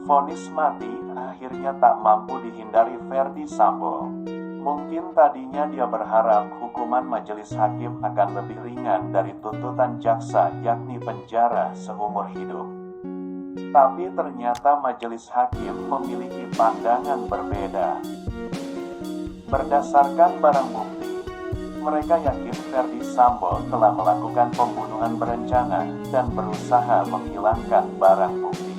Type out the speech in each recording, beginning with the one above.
Vonis mati akhirnya tak mampu dihindari Ferdy Sambo. Mungkin tadinya dia berharap hukuman majelis hakim akan lebih ringan dari tuntutan jaksa, yakni penjara seumur hidup. Tapi ternyata majelis hakim memiliki pandangan berbeda. Berdasarkan barang bukti, mereka yakin Ferdy Sambo telah melakukan pembunuhan berencana dan berusaha menghilangkan barang bukti.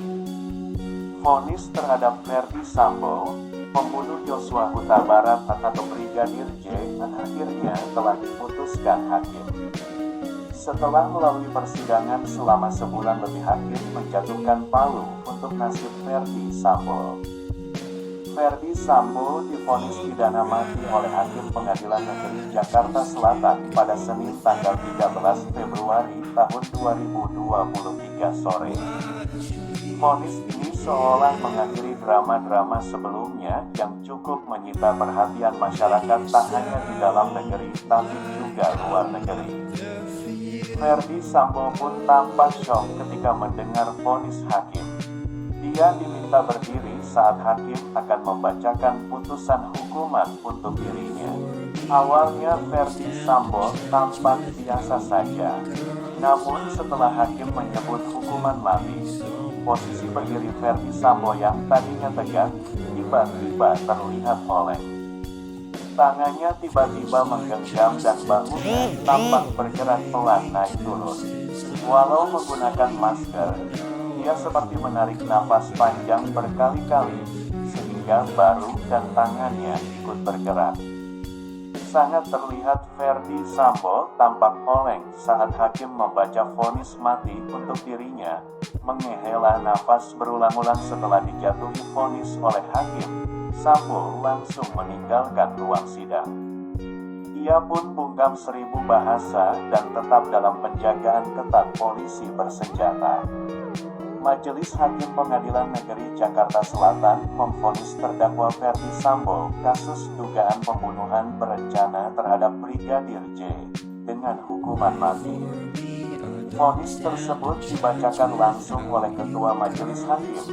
Vonis terhadap Ferdy Sambo, pembunuh Joshua Huta Barat atau Brigadir J, akhirnya telah diputuskan hakim. Setelah melalui persidangan selama sebulan lebih, hakim menjatuhkan palu untuk nasib Ferdy Sambo. Ferdy Sambo divonis pidana mati oleh Hakim Pengadilan Negeri Jakarta Selatan pada Senin tanggal 13 Februari tahun 2023 sore. Vonis ini seolah mengakhiri drama-drama sebelumnya yang cukup menyita perhatian masyarakat tak hanya di dalam negeri tapi juga luar negeri. Ferdy Sambo pun tampak syok ketika mendengar vonis hakim. Dia diminta berdiri saat hakim akan membacakan putusan hukuman untuk dirinya. Awalnya Ferdy Sambo tampak biasa saja, namun setelah hakim menyebut hukuman mati, posisi berdiri Ferdy Sambo yang tadinya tegak tiba-tiba terlihat oleng. Tangannya tiba-tiba menggenggam dan bahunya tampak bergerak pelan naik turun. Walau menggunakan masker, dia seperti menarik napas panjang berkali-kali sehingga bahu dan tangannya ikut bergerak. Sangat terlihat Ferdy Sambo tampak oleng saat hakim membaca vonis mati untuk dirinya. Menghela nafas berulang-ulang setelah dijatuhi vonis oleh hakim, Sambo langsung meninggalkan ruang sidang. Ia pun bungkam 1000 bahasa dan tetap dalam penjagaan ketat polisi bersenjata. Majelis Hakim Pengadilan Negeri Jakarta Selatan memvonis terdakwa Ferdy Sambo kasus dugaan pembunuhan berencana terhadap Brigadir J dengan hukuman mati. Vonis tersebut dibacakan langsung oleh Ketua Majelis Hakim,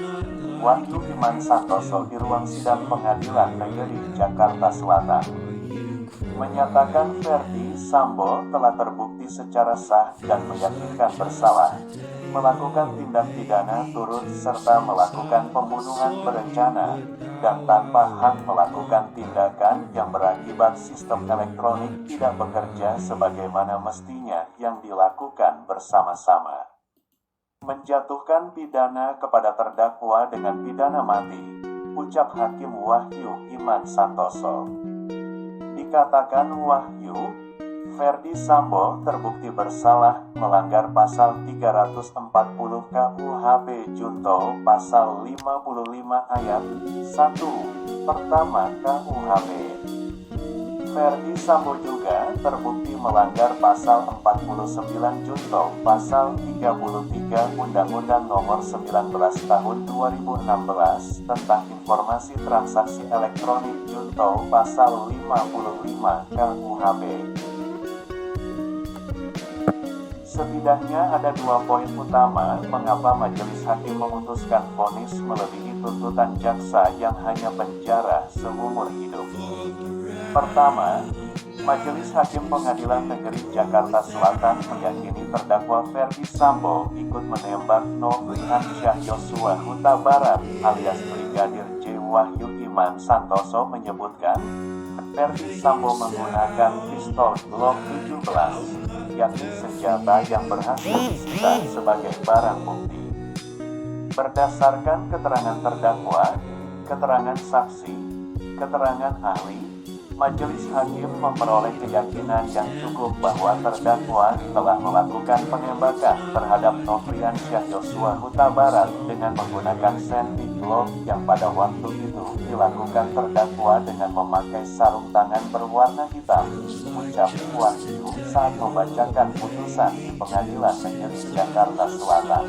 Wahyu Iman Santoso, di ruang sidang Pengadilan Negeri Jakarta Selatan. Menyatakan Ferdy Sambo telah terbukti secara sah dan meyakinkan bersalah, melakukan tindak pidana turut serta melakukan pembunuhan berencana, dan tanpa hak melakukan tindakan yang berakibat sistem elektronik tidak bekerja sebagaimana mestinya yang dilakukan bersama-sama. Menjatuhkan pidana kepada terdakwa dengan pidana mati, ucap Hakim Wahyu Iman Santoso. Dikatakan Wahyu, Ferdy Sambo terbukti bersalah melanggar pasal 340 KUHP junto pasal 55 ayat 1 pertama KUHP. Ferdy Sambo juga terbukti melanggar pasal 49 junto pasal 33 Undang-Undang Nomor 19 Tahun 2016 tentang informasi transaksi elektronik junto pasal 55 KUHP. Setidaknya ada 2 poin utama mengapa majelis hakim memutuskan vonis melebihi tuntutan jaksa yang hanya penjara seumur hidup. Pertama, Majelis Hakim Pengadilan Negeri Jakarta Selatan meyakini terdakwa Ferdy Sambo ikut menembak Nofriansyah Joshua Huta Barat alias Brigadir J. Wahyu Iman Santoso menyebutkan Ferdy Sambo menggunakan pistol Glock 17, yakni senjata yang berhasil disita sebagai barang bukti. Berdasarkan keterangan terdakwa, keterangan saksi, keterangan ahli, majelis hakim memperoleh keyakinan yang cukup bahwa terdakwa telah melakukan penembakan terhadap Nofriansyah Joshua Huta Barat dengan menggunakan senti Glock yang pada waktu itu dilakukan terdakwa dengan memakai sarung tangan berwarna hitam, ucap Wahyu saat membacakan putusan di Pengadilan Negeri Jakarta Selatan.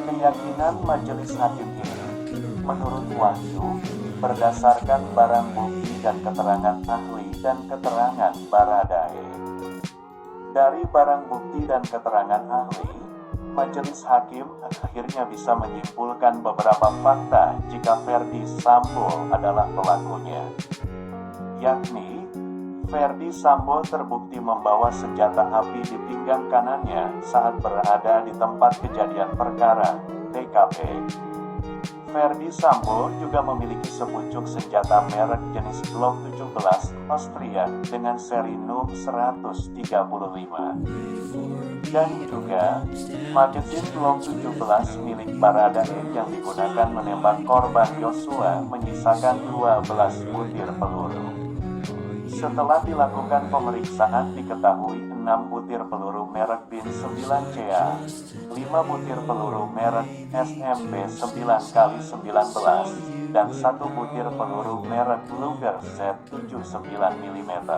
Keyakinan majelis hakim ini, menurut Wahyu, berdasarkan barang bukti dan keterangan ahli dan keterangan Baradae. Dari barang bukti dan keterangan ahli, Majelis hakim akhirnya bisa menyimpulkan beberapa fakta jika Ferdy Sambo adalah pelakunya. Yakni, Ferdy Sambo terbukti membawa senjata api di pinggang kanannya saat berada di tempat kejadian perkara, TKP. Ferdy Sambo juga memiliki sepucuk senjata merek jenis Glock 17 Austria dengan seri NUM 135. Dan juga, magazin Glock 17 milik Baradae yang digunakan menembak korban Yosua menyisakan 12 butir peluru. Setelah dilakukan pemeriksaan diketahui 6 butir peluru merek BIN 9CA, 5 butir peluru merek SMP 9x19, dan 1 butir peluru merek Luger Z79 mm.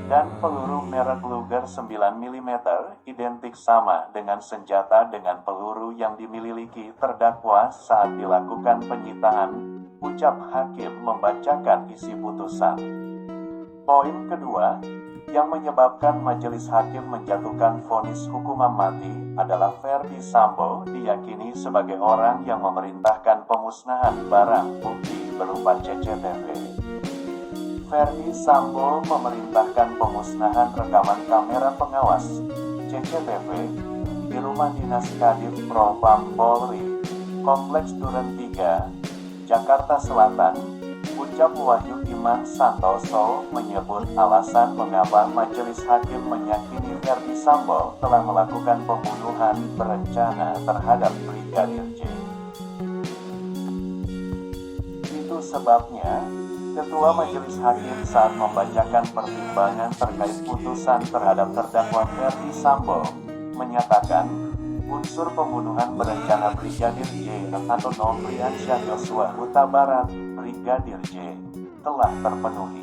Dan peluru merek Luger 9 mm identik sama dengan senjata dengan peluru yang dimiliki terdakwa saat dilakukan penyitaan, ucap hakim membacakan isi putusan. Poin kedua, yang menyebabkan majelis hakim menjatuhkan vonis hukuman mati adalah Ferdy Sambo diyakini sebagai orang yang memerintahkan pemusnahan barang bukti berupa CCTV. Ferdy Sambo memerintahkan pemusnahan rekaman kamera pengawas CCTV di rumah dinas Kadif Propam Polri, Kompleks Duren 3, Jakarta Selatan. Ucap Wahyu Iman Santoso menyebut alasan mengapa majelis hakim meyakini Ferdy Sambo telah melakukan pembunuhan berencana terhadap Brigadir J. Itu sebabnya, Ketua Majelis Hakim saat membacakan pertimbangan terkait putusan terhadap terdakwa Ferdy Sambo menyatakan unsur pembunuhan berencana Brigadir J atau Nofriansyah Yosua Huta Barat Brigadir J telah terpenuhi.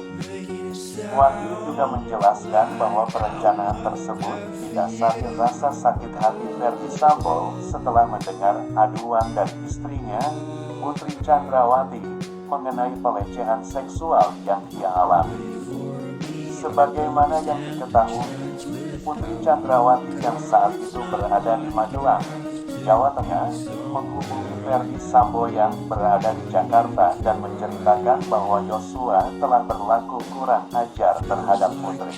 Wahyu juga menjelaskan bahwa perencanaan tersebut didasari rasa sakit hati Ferdy Sambo setelah mendengar aduan dari istrinya, Putri Chandrawati, mengenai pelecehan seksual yang ia alami. Sebagaimana yang diketahui, Putri Chandrawati yang saat itu berada di Magelang, Jawa Tengah, menghubungi Ferdy Sambo yang berada di Jakarta dan menceritakan bahwa Yosua telah berlaku kurang ajar terhadap Putri.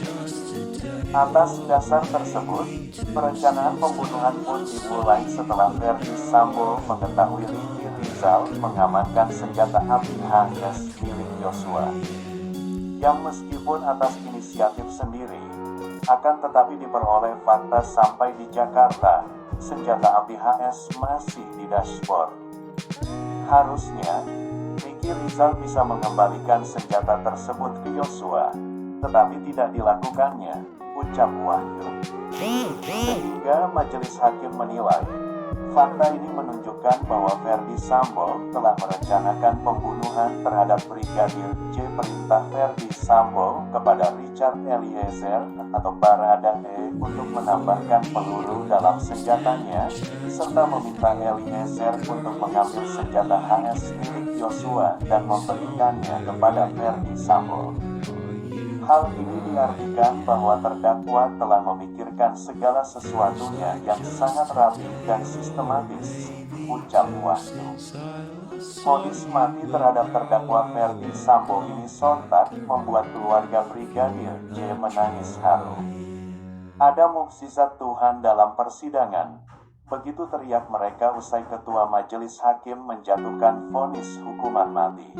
Atas dasar tersebut, perencanaan pembunuhan pun dimulai setelah Ferdy Sambo mengetahui Ricky Rizal mengamankan senjata api HS milik Yosua, yang meskipun atas inisiatif sendiri, akan tetapi diperoleh fakta sampai di Jakarta, senjata api HS masih di dashboard. Harusnya, Ricky Rizal bisa mengembalikan senjata tersebut ke Yosua, tetapi tidak dilakukannya, ucap Wahyu. Sehingga majelis hakim menilai, fakta ini menunjukkan bahwa Ferdy Sambo telah merencanakan pembunuhan terhadap Brigadir J. Perintah Ferdy Sambo kepada Richard Eliezer atau Baradae untuk menambahkan peluru dalam senjatanya, serta meminta Eliezer untuk mengambil senjata HS milik Yosua dan memberikannya kepada Ferdy Sambo. Hal ini diartikan bahwa terdakwa telah memikirkan segala sesuatunya yang sangat rapi dan sistematis, ucap Wahyu. Vonis mati terhadap terdakwa Ferdy Sambo ini sontak membuat keluarga Brigadir J menangis haru. Ada mukjizat Tuhan dalam persidangan, begitu teriak mereka usai ketua majelis hakim menjatuhkan vonis hukuman mati.